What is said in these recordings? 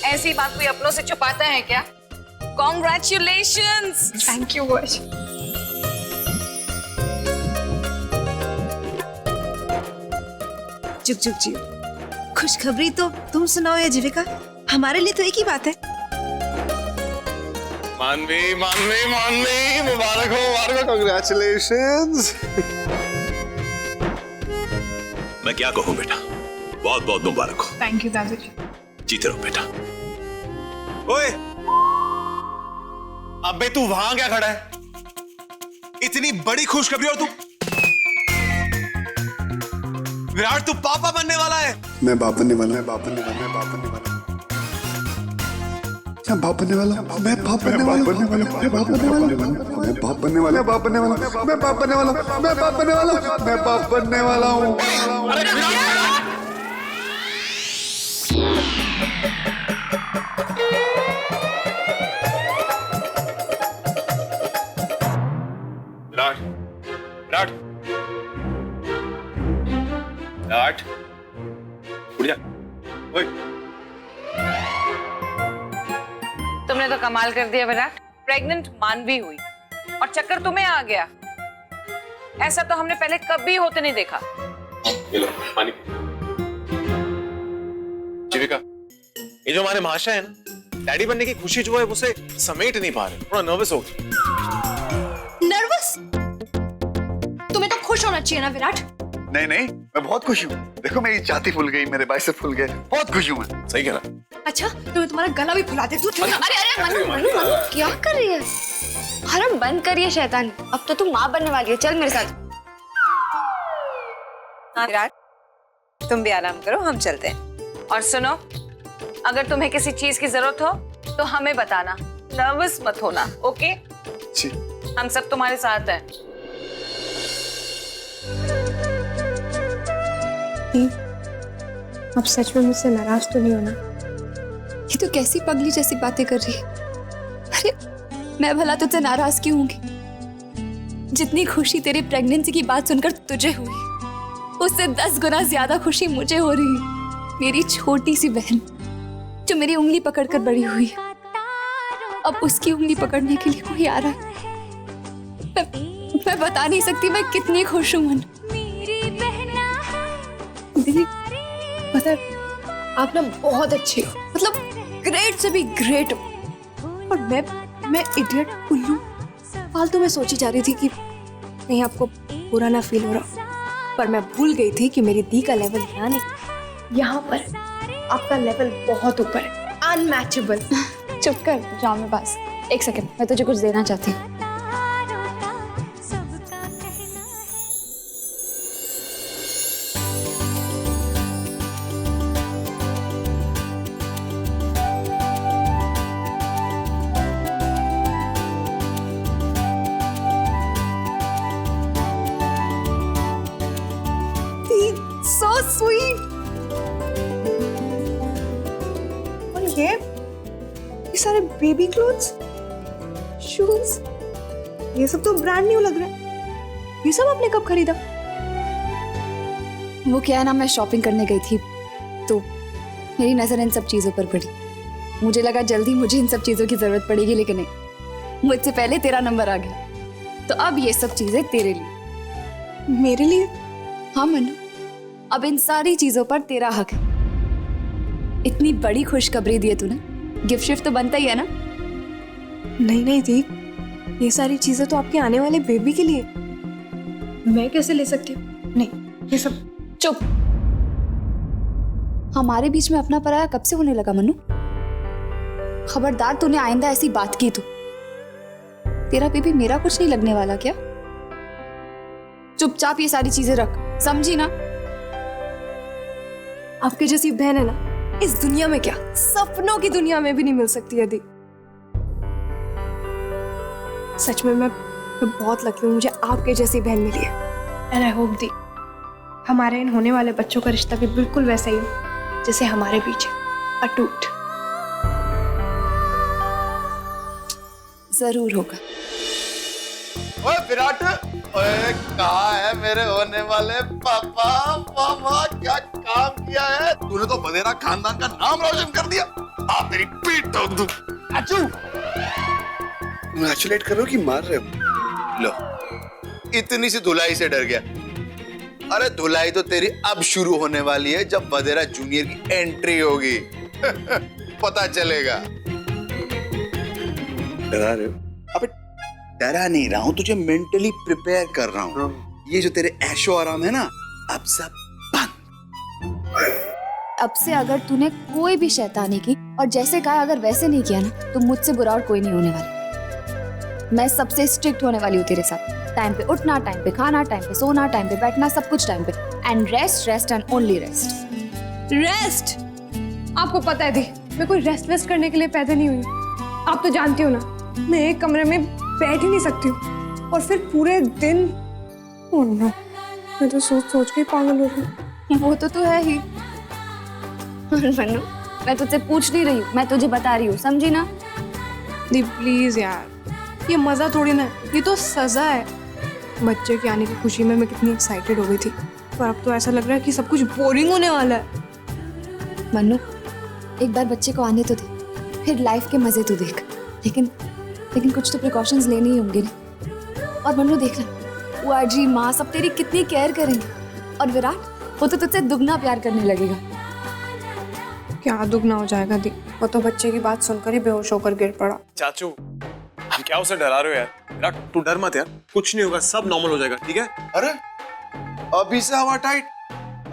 ऐसी बात कोई अपनों से छुपाता है क्या? Congratulations! थैंक यू वर्ष। चुप चुप जी, खुशखबरी तो तुम सुनाओ या जीविका, हमारे लिए तो एक ही बात है। मानवी मानवी मानवी, मुबारक हो, कांग्रेचुलेशंस। मैं क्या कहूँ बेटा, बहुत बहुत मुबारक हो। थैंक यू दादाजी। जीते रहो बेटा। ओए, अबे तू वहां क्या खड़ा है? इतनी बड़ी खुशखबरी और तू विराट, तू पापा बनने वाला है। मैं बाप बनने वाला, मैं बाप बनने वाला, मैं बाप बनने वाला, मैं बाप बनने वाला, मैं बाप बनने वाला, मैं बाप बनने वाला, मैं बाप बनने वाला, मैं बाप बनने वाला, मैं बाप बनने वाला, मैं बाप बनने वाला, मैं बाप बनने वाला हूँ। विराट, विराट, विराट, उठ जा। ओए, तुमने तो कमाल कर दिया विराट। प्रेग्नेंट मानवी हुई और चक्कर तुम्हें आ गया। ऐसा तो हमने पहले कभी होते नहीं देखा। ये लो पानी। जीविका, ये जो हमारे महाशय है ना, डैडी बनने की खुशी जो है उसे समेट नहीं पा रहे, थोड़ा नर्वस हो गए। नर्वस? तुम्हें तो खुश होना चाहिए ना विराट। नहीं नहीं, मैं बहुत खुश हूँ। देखो मेरी छाती फूल गई, मेरे बाइसेप फूल गए, बहुत खुश हूँ मैं। सही कह रहा। अच्छा, तुम्हें तुम्हारा गला भी फुला दे तू। अरे मनु मनु मनु क्या कर रही है? हरम बंद करिए शैतान। अब तो तू माँ बनने वाली है, चल मेरे साथ। विराट, तुम भी आराम करो, हम चलते हैं। और सुनो, अगर तुम्हें किसी चीज की जरूरत हो तो हमें बताना, नर्वस मत होना, ओके? जी। हम सब तुम्हारे साथ हैं। अब सच में मुझसे नाराज तो नहीं होना? ये तो कैसी पगली जैसी बातें कर रही है। अरे मैं भला तुझसे नाराज क्यों होंगी? जितनी खुशी तेरी प्रेगनेंसी की बात सुनकर तुझे हुई, उससे 10 गुना ज्यादा खुशी मुझे हो रही है। मेरी छोटी सी बहन जो मेरी उंगली पकड़कर बड़ी हुई है, अब उसकी उंगली पकड़ने के लिए कोई आ रहा है। मैं बता नहीं सकती मैं कितनी खुश हूँ मन। दीदी, पता है आप ना बहुत अच्छी हो, मतलब ग्रेट से भी ग्रेट हो। और मैं इडियट उल्लू फालतू में सोची जा रही थी कि कहीं आपको बुरा ना फील हो रहा, पर मैं भूल गई थी कि मेरी दी का लेवल यहाँ नहीं, यहाँ पर आपका लेवल बहुत ऊपर है, अनमैचेबल। चुप कर जाओ मेरे पास। एक सेकंड, मैं तुझे कुछ देना चाहती हूँ। So sweet. और ये सारे बेबी क्लोथ्स, शूज, ये सब तो ब्रांड न्यू लग रहा है। ये सब आपने कब खरीदा? वो क्या है ना, मैं शॉपिंग करने गई थी तो मेरी नजर इन सब चीजों पर पड़ी। मुझे लगा जल्दी मुझे इन सब चीजों की जरूरत पड़ेगी, लेकिन नहीं, मुझसे पहले तेरा नंबर आ गया। तो अब ये सब चीजें तेरे लिए। मेरे लिए? हाँ मनु, अब इन सारी चीजों पर तेरा हक है। इतनी बड़ी खुशखबरी दी है तूने, गिफ्ट शिफ्ट तो बनता ही है ना। नहीं नहीं दी, ये सारी चीजें तो आपके आने वाले बेबी के लिए। मैं कैसे ले सकती हूँ? नहीं, ये सब। चुप। हमारे बीच में अपना पराया कब से होने लगा मनु? खबरदार तूने आइंदा ऐसी बात की तो तेरा बेबी मेरा कुछ नहीं लगने वाला क्या? चुपचाप ये सारी चीजें रख, समझी ना? आपके जैसी बहन है ना, इस दुनिया में क्या सपनों की दुनिया में भी नहीं मिल सकती यदि। सच में मैं बहुत लकी हूँ, मुझे आपके जैसी बहन मिली है। एंड आई होप दी हमारे इन होने वाले बच्चों का रिश्ता भी बिल्कुल वैसा ही हो जैसे हमारे बीच है, अटूट। जरूर होगा। ओए विराट, ओए कहाँ है मेरे होने वाले पापा? पापा क्या काम किया है तूने, तो बदेरा खानदान का नाम रोशन कर दिया। आप मेरी पीठ ठोक दूं। आचू, कंग्रेचुलेट करो कि मार रहे हो? लो, इतनी सी धुलाई से डर गया। अरे धुलाई तो तेरी अब शुरू होने वाली है जब वदेरा जूनियर की एंट्री होगी। पता चलेगा। डरा रहे हो? अबे डरा नहीं रहा हूं, तुझे मेंटली प्रिपेयर कर रहा हूं। ये जो तेरे ऐशो आराम है ना, अब सब अब से अगर तूने कोई भी शैतानी की और जैसे कहा अगर वैसे नहीं किया ना, तो मुझसे बुरा और कोई नहीं होने वाला। मैं सबसे स्ट्रिक्ट होने वाली हूँ तेरे साथ। टाइम पे उठना, टाइम पे खाना, टाइम पे सोना, टाइम पे बैठना, सब कुछ टाइम पे। And rest, rest and only rest. Rest? आपको पता है दी, मैं कोई रेस्ट वेस्ट करने के लिए पैदा नहीं हुई। आप तो जानती हो ना, मैं एक कमरे में बैठ ही नहीं सकती हूँ। और फिर पूरे दिन, ओह नो, मैं तो सोच सोच के पागल हो गई। वो तो तू है ही। मनु, मैं तुझसे पूछ नहीं रही हूँ, मैं तुझे बता रही हूँ, समझी ना? दी प्लीज यार, ये मजा थोड़ी ना, ये तो सजा है। बच्चे के आने की खुशी में मैं कितनी एक्साइटेड हो गई थी, पर अब तो ऐसा लग रहा है कि सब कुछ बोरिंग होने वाला है। मनु, एक बार बच्चे को आने तो दे, फिर लाइफ के मजे तो देख। लेकिन कुछ तो प्रिकॉशंस लेनी ही होंगे ना। और मनु देख ले, वो आजी माँ सब तेरी कितनी केयर करेंगे। और विराट, वो तो तुझसे दुगना प्यार करने लगेगा। क्या दुगना हो जाएगा दी, वो तो बच्चे की बात सुनकर ही बेहोश होकर गिर पड़ा। चाचू, हम क्या उसे डरा रहे हो यार? विराट, तू डर मत यार, कुछ नहीं होगा, सब नॉर्मल हो जाएगा, ठीक है? अरे अभी से हवा टाइट?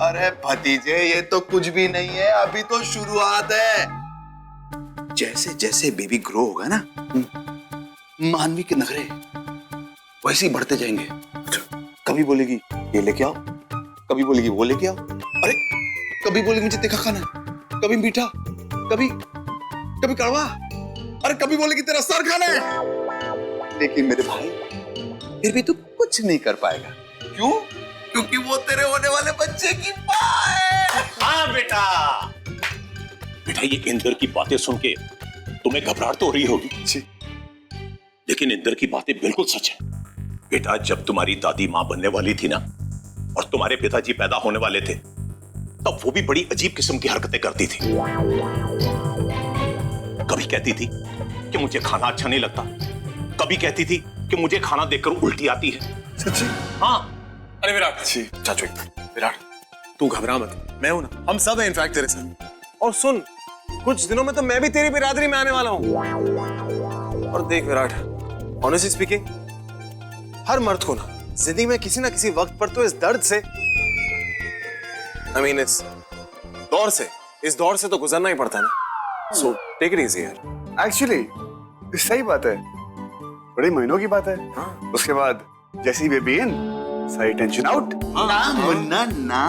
अरे भतीजे, ये तो कुछ भी नहीं है, अभी तो शुरुआत है। जैसे जैसे बेबी ग्रो होगा ना, मानवी के नखरे वैसे ही बढ़ते जाएंगे। कभी बोलेगी ये लेके आओ, कभी बोलेगी वो लेके आओ, अरे कभी बोलेगी मुझे तीखा खाना, कभी मीठा, कभी कड़वा, अरे कभी बोलेगी तेरा सर खाना है। लेकिन मेरे भाई, फिर भी तू कुछ नहीं कर पाएगा। क्यों? क्योंकि वो तेरे होने वाले बच्चे की मां है। हाँ बेटा, बेटा ये इंदर की बातें सुन के तुम्हें घबराहट तो हो रही होगी, लेकिन इंदर की बातें बिल्कुल सच है। बेटा, जब तुम्हारी दादी मां बनने वाली थी ना, और तुम्हारे पिताजी पैदा होने वाले थे, तब वो भी बड़ी अजीब किस्म की हरकतें करती थी। कभी कहती थी कि मुझे खाना अच्छा नहीं लगता, कभी कहती थी कि मुझे खाना देखकर उल्टी आती है। सच्ची? हाँ। अरे विराट, चाचू, विराट तू घबरा मत, मैं हूं ना, हम सब हैं इनफैक्ट तेरे साथ। और सुन, कुछ दिनों में तो मैं भी तेरी बिरादरी में आने वाला हूं। और देख विराट, ऑनेस्टली स्पीकिंग, हर मर्द को ना जिंदगी में किसी ना किसी वक्त पर तो इस दर्द से, इस दौर से तो गुजरना ही पड़ता है ना। सो टेक इट इजी यार। एक्चुअली सही बात है, बड़े महीनों की बात है। हाँ। उसके बाद जैसी बेबी इन, सारी टेंशन आउट। ना मुन्ना ना,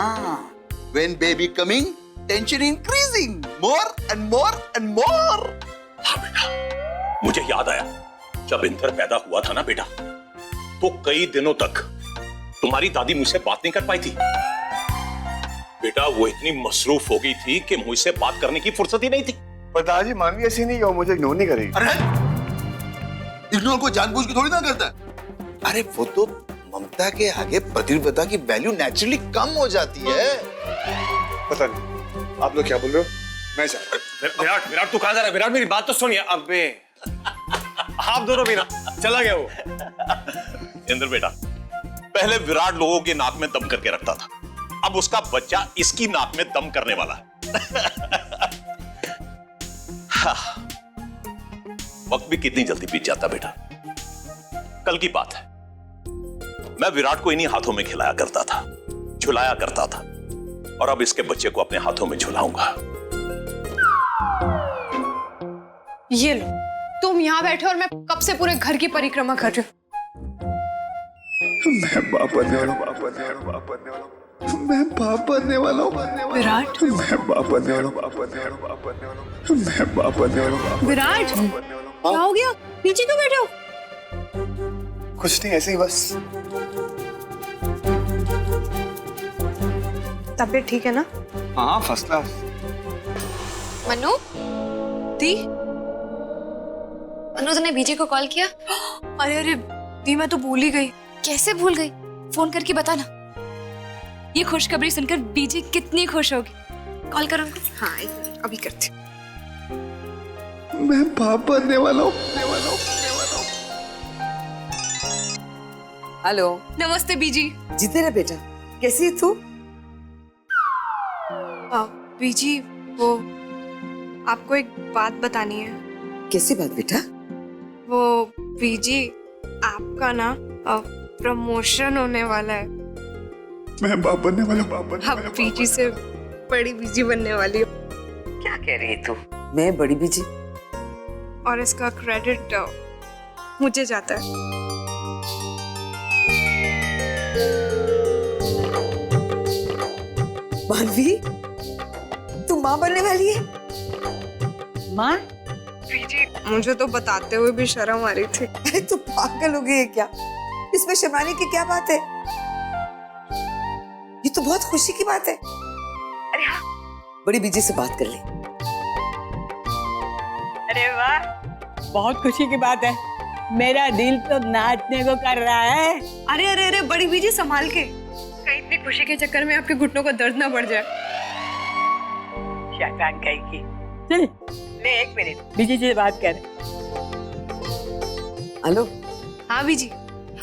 when baby coming, tension increasing, more and more and more. हाँ बेटा, मुझे याद आया, जब इंदर पैदा हुआ था ना बेटा, तो कई दिनों तक तुम्हारी दादी मुझसे बात नहीं कर पाई थी। बेटा, वो इतनी मसरूफ हो गई थी कि मुझसे बात करने की फुर्सत ही नहीं थी। पर दादाजी, मानवी ऐसी नहीं, वो मुझे इग्नोर नहीं करेगी। अरे इग्नोर को जानबूझ के थोड़ी ना करता है। अरे वो तो ममता के आगे प्रतिबद्धता की वैल्यू नेचुरली कम हो जाती है। पता नहीं आप लोग क्या बोल रहे हो, मैं विराट, विराट तू कहां जा रहा है? विराट मेरी बात तो सुन यार। अबे आप दोनों भी ना, चला गया वो। इंदर बेटा, पहले विराट लोगों के नाक में दम करके रखता था, अब उसका बच्चा इसकी नाक में दम करने वाला है। हाँ, वक्त भी कितनी जल्दी बीत जाता बेटा। कल की बात है, मैं विराट को इन्हीं हाथों में खिलाया करता था, झुलाया करता था, और अब इसके बच्चे को अपने हाथों में झुलाऊंगा। ये लो, तुम यहाँ बैठे और मैं कब से पूरे घर की परिक्रमा कर रही हूँ। मैं बाप बनने वाला हूँ, बाप बनने वाला हूँ, बाप बनने वाला हूँ, मैं बाप बनने वाला हूँ। विराट, मैं बाप बनने वाला हूँ, बाप बनने वाला हूँ, बाप बनने वाला हूँ, मैं बाप बनने वाला हूँ। विराट, क्या हो गया? नीचे क्यों बैठे हो? कुछ नहीं, ऐसे ही बस। तबीयत ठीक है ना? हाँ, फर्स्ट क्लास। मनु, दी, मनु तूने बीजे को कॉल किया? अरे अरे दी, मैं तो भूल ही गई। कैसे भूल गई? फोन करके बता ना। ये खुशखबरी सुनकर बीजे कितनी खुश होगी। कॉल करो उनको। हाँ, एक मिनट, अभी करती हूँ। मैं बाप बनने वाला हूँ। हेलो। नमस्ते बीजी। जीते रहे बेटा, कैसी है तू? बीजी, वो आपको एक बात बतानी है। कैसी बात बेटा? वो बीजी, आपका ना प्रमोशन होने वाला है। मैं बाप बनने वाला हूँ। आप बीजी से बड़ी बीजी बनने वाली हो। क्या कह रही है तू? मैं बड़ी बीजी? और इसका क्रेडिट मुझे जाता है। मानवी, तू माँ बनने वाली है? माँ? बीजी, मुझे तो बताते हुए भी शर्म आ रही थी। अरे तू पागल हो गई है क्या? इसमें शर्माने की क्या बात है? ये तो बहुत खुशी की बात है। अरे हाँ, बड़ी बीजी से बात कर ले। अरे वाह, बहुत खुशी की बात है। मेरा दिल तो नाचने को कर रहा है। अरे अरे अरे बड़ी बीजी, संभाल के, कहीं इतनी खुशी के चक्कर में आपके घुटनों को दर्द ना बढ़ जाए। शैतान कहीं की। चल ले, एक मिनट बीजी से बात कर। हेलो। हाँ बीजी।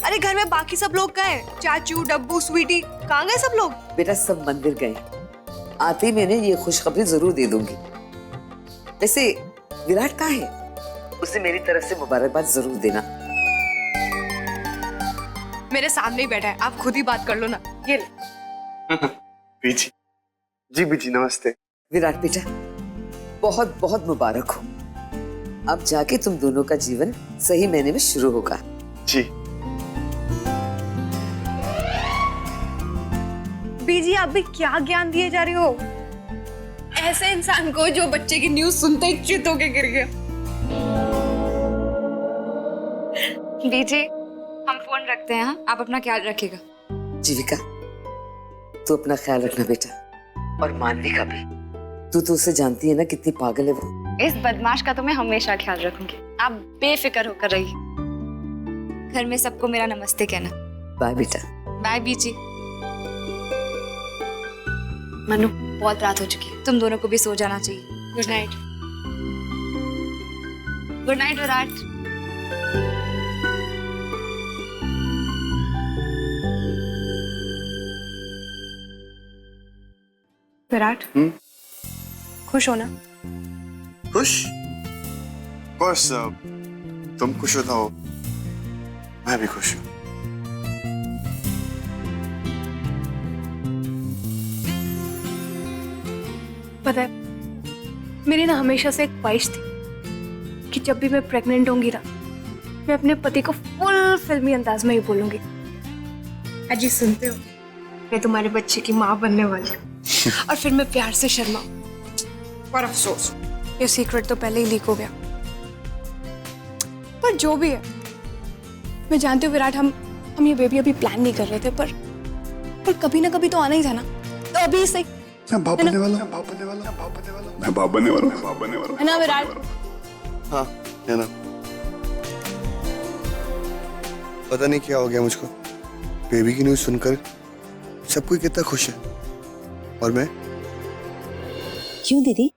अरे घर में बाकी सब लोग कहाँ हैं? चाचू, डब्बू, स्वीटी, कहाँ गए सब लोग? बेटा सब मंदिर गए। आते ही मैंने ये खुशखबरी जरूर दे दूंगी। वैसे विराट कहाँ है? उसे मेरी तरफ से मुबारकबाद जरूर देना। मेरे सामने ही बैठा है, आप खुद ही बात कर लो ना। ये ले। बीजी। जी बीजी, नमस्ते। विराट बेटा, बहुत बहुत मुबारक हो। अब जाके तुम दोनों का जीवन सही महीने में शुरू होगा। जी। बीजी, आप भी क्या ज्ञान दिए जा रही हो ऐसे इंसान को जो बच्चे की न्यूज़ सुनते ही चित होके गिर गया। बीजी, हम फोन रखते हैं। आप अपना ख्याल रखिएगा। जीविका, तू अपना ख्याल रखना बेटा, और मानवी का भी। तू तो उसे जानती है ना कितनी पागल है वो। इस बदमाश का तो मैं हमेशा ख्याल रखूंगी। आप बेफिक्र होकर रहिए। घर में सबको मेरा नमस्ते कहना। बाय बेटा। बाय बीजी। मनु, बहुत रात हो चुकी है, तुम दोनों को भी सो जाना चाहिए। Good night. Good night Virat. Virat, खुश हो ना? खुश? बस तुम खुश होता हो, मैं भी खुश हूँ। पता है, मेरी ना हमेशा से एक ख्वाहिश थी कि जब भी मैं प्रेग्नेंट होंगी ना, मैं अपने पति को फुल फिल्मी अंदाज में ही बोलूंगी, अजी सुनते हो, मैं तुम्हारे बच्चे की माँ बनने वाली हूँ। और फिर मैं प्यार से शर्माऊं। पर अफसोस, ये सीक्रेट तो पहले ही लीक हो गया। पर जो भी है, मैं जानती हूँ विराट, हम ये बेबी अभी प्लान नहीं कर रहे थे, पर कभी ना कभी तो आना ही था ना। तो अभी से मैं बाप बनने वाला हूँ। मैं बाप बनने वाला हूँ। है ना विराट? हाँ, है ना। पता नहीं क्या हो गया मुझको, बेबी की न्यूज़ सुनकर सब कोई कितना खुश है, और मैं। क्यों दीदी,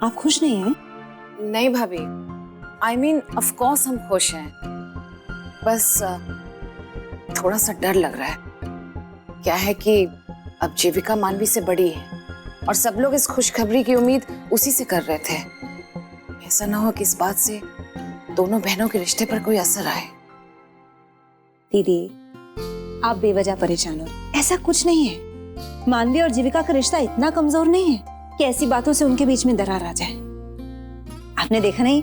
आप खुश नहीं हैं? नहीं भाभी, I mean, of course हम खुश हैं, बस थोड़ा सा डर लग रहा है। क्या है कि अब जीविका मानवी से बड़ी है और सब लोग इस खुशखबरी की उम्मीद उसी से कर रहे थे। ऐसा ना हो कि इस बात से दोनों बहनों के रिश्ते पर कोई असर आए। दीदी, आप बेवजह परेशान हो। ऐसा कुछ नहीं है। मानवी और जीविका का रिश्ता इतना कमजोर नहीं है कि ऐसी बातों से उनके बीच में दरार आ जाए। आपने देखा नहीं,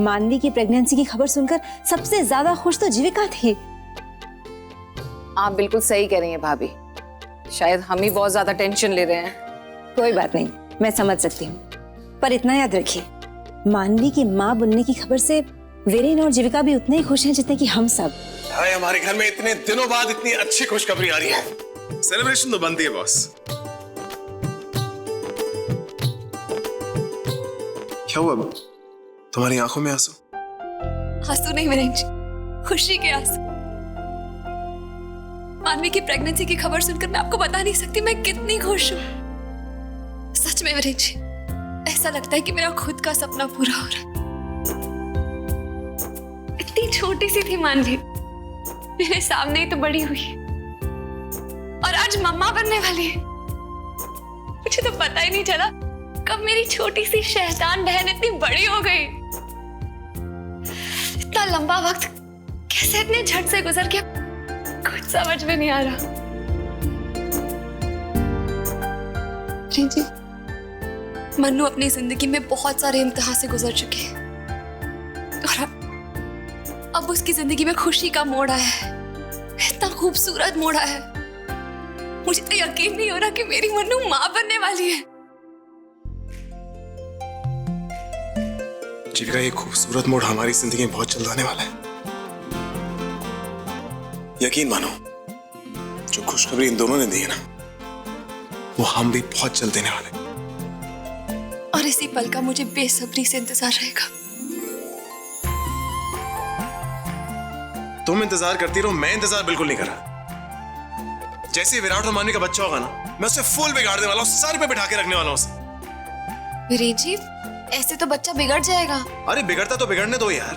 मानवी की प्रेगनेंसी की खबर सुनकर सबसे ज्यादा खुश तो जीविका थी। आप बिल्कुल सही कह रही हैं भाभी, शायद हम ही बहुत ज्यादा टेंशन ले रहे हैं। कोई बात नहीं, मैं समझ सकती हूँ, पर इतना याद रखिए, मानवी की माँ बनने की खबर से वीरेन और जीविका भी उतने ही खुश हैं जितने कि हम सब। हाय, हमारे घर में इतने दिनों बाद इतनी अच्छी खुशखबरी आ रही है। सेलिब्रेशन तो बनती है बॉस। क्या हुआ, तुम्हारी आंखों में आंसू? आंसू नहीं वीरेन जी, खुशी के आंसू। मानवी की प्रेगनेंसी की खबर सुनकर मैं आपको बता नहीं सकती मैं कितनी खुश हूँ। सच में वीरेन जी, ऐसा लगता है कि मेरा खुद का सपना पूरा हो रहा है। इतनी छोटी सी थी मानवी, मेरे सामने ही तो बड़ी हुई और आज मम्मा बनने वाली है। मुझे तो पता ही नहीं चला कब मेरी छोटी सी शैतान बहन इतनी बड़ी हो गई। इतना लंबा वक्त कैसे इतने झट से गुजर गया, कुछ समझ में नहीं आ रहा। जी, मन्नू अपनी जिंदगी में बहुत सारे इम्तिहान से गुजर चुके हैं और अब उसकी जिंदगी में खुशी का मोड़ आया है, इतना खूबसूरत मोड़ आया है। मुझे तो यकीन नहीं हो रहा कि मेरी मन्नू माँ बनने वाली है। जीविका, ये खूबसूरत मोड़ हमारी जिंदगी में बहुत जल्द आने वाला है। यकीन मानो, जो खुशखबरी इन दोनों ने दी है ना, वो हम भी बहुत जल्द देने वाले हैं। और इसी पल का मुझे बेसब्री से इंतजार रहेगा। तुम इंतजार करती रहो, मैं इंतजार बिल्कुल नहीं कर रहा। जैसे ही विराट और मानवी का बच्चा होगा ना, मैं उसे फुल बिगाड़ने वाला हूँ, सर पे बिठा के रखने वाला हूँ उसे। वीरेन जी, ऐसे तो बच्चा बिगड़ जाएगा। अरे बिगड़ता तो बिगड़ने दो यार।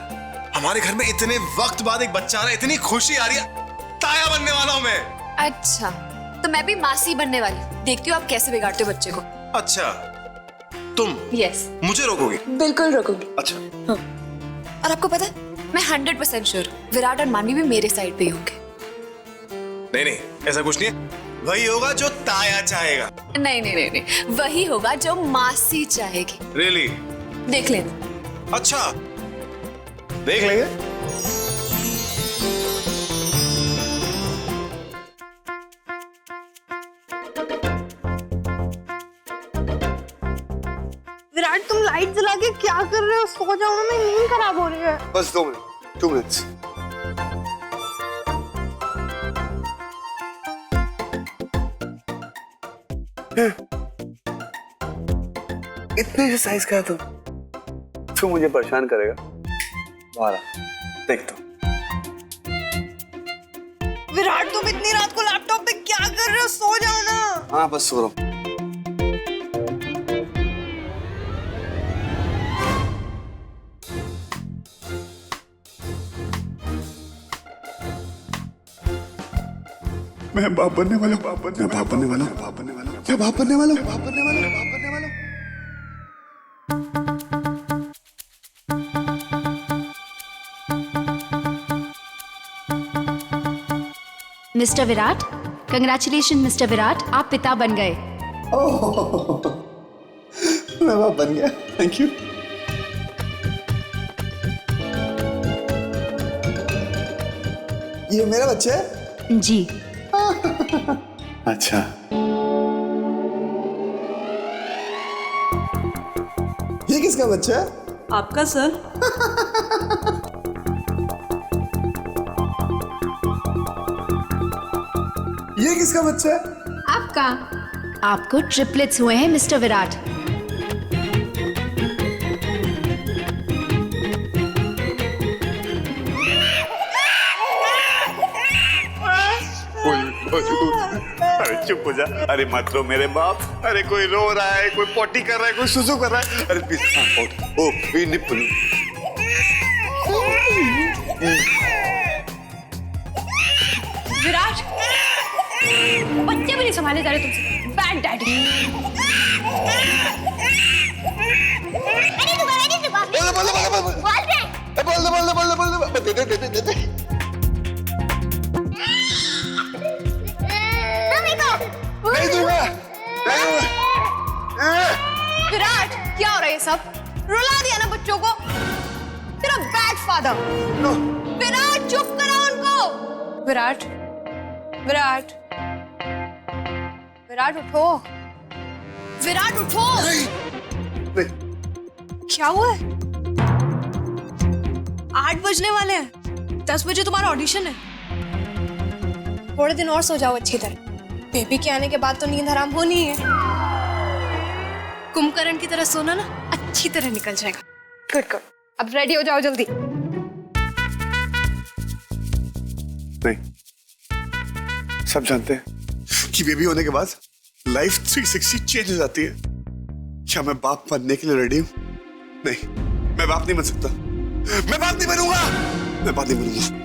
हमारे घर में इतने वक्त बाद एक बच्चा आ रहा है, इतनी खुशी आ रही है, ताया बनने वाला हूँ मैं। अच्छा, तो मैं भी मासी बनने वाली हूँ। देखती हूँ आप कैसे बिगाड़ते हो बच्चे को। अच्छा, तुम यस, मुझे रोकोगी? बिल्कुल रोकूंगी। अच्छा, हाँ। और आपको पता है, मैं 100% श्योर विराट और मानवी भी मेरे साइड पे ही होंगे। नहीं नहीं, ऐसा कुछ नहीं है। वही होगा जो ताया चाहेगा। नहीं नहीं नहीं नहीं, वही होगा जो मासी चाहेगी। रियली? देख लेना। अच्छा, देख लेंगे। विराट, तुम लाइट जला के क्या कर रहे हो? सो जाओ ना, मेरी नींद खराब हो रही है। बस 2 मिनट, 2 मिनट्स। इतने से साइज का है तू मुझे परेशान करेगा। वाला देख तो। विराट, तुम इतनी रात को लैपटॉप पे क्या कर रहे हो? सो जाओ ना। हाँ, बस सो रहा हूँ। मैं बाप बनने वाला हूँ, बाप बनने वाला हूँ, बाप बनने वाला हूँ, बाप बनने वाला हूँ, मैं बाप बनने वाला हूँ, बाप बनने वाला हूँ, बाप बनने वाला हूँ। Mister Virat, congratulation mister Virat, आप पिता बन गए। मैं बाप बन गया, थैंक यू। ये मेरा बच्चा है? जी। अच्छा, ये किसका बच्चा है? आपका सर। ये किसका बच्चा है? आपका। आपको ट्रिपलेट्स हुए हैं मिस्टर विराट। अरे चुप हो जा। अरे मत रो मेरे बाप। अरे कोई रो रहा है, कोई पोटी कर रहा है, कोई सुसु कर रहा है। अरे प्लीज, ओ ये निप्पल। विराट, बच्चे भी नहीं संभाले जा रहे तुमसे। Bad daddy. नहीं दूंगा। विराट, क्या हो रहा है ये सब? रुला दिया ना बच्चों को। तेरा बैड फादर। विराट, चुप कराओ उनको। विराट, विराट, विराट उठो। विराट उठो। नहीं। क्या हुआ है? 8 बजने वाले हैं। 10 बजे तुम्हारा ऑडिशन है। थोड़े दिन और सो जाओ अच्छी तरह। बेबी के आने के बाद तो नींद हराम होनी है। कुंभकर्ण की तरह सोना ना, अच्छी तरह निकल जाएगा। Good good. अब रेडी हो जाओ जल्दी। नहीं, सब जानते हैं कि बेबी होने के बाद लाइफ 360 चेंज हो जाती है। क्या मैं बाप बनने के लिए रेडी हूं? नहीं, मैं बाप नहीं बन सकता। मैं बाप नहीं बनूंगा। मैं बाप नहीं बनूंगा।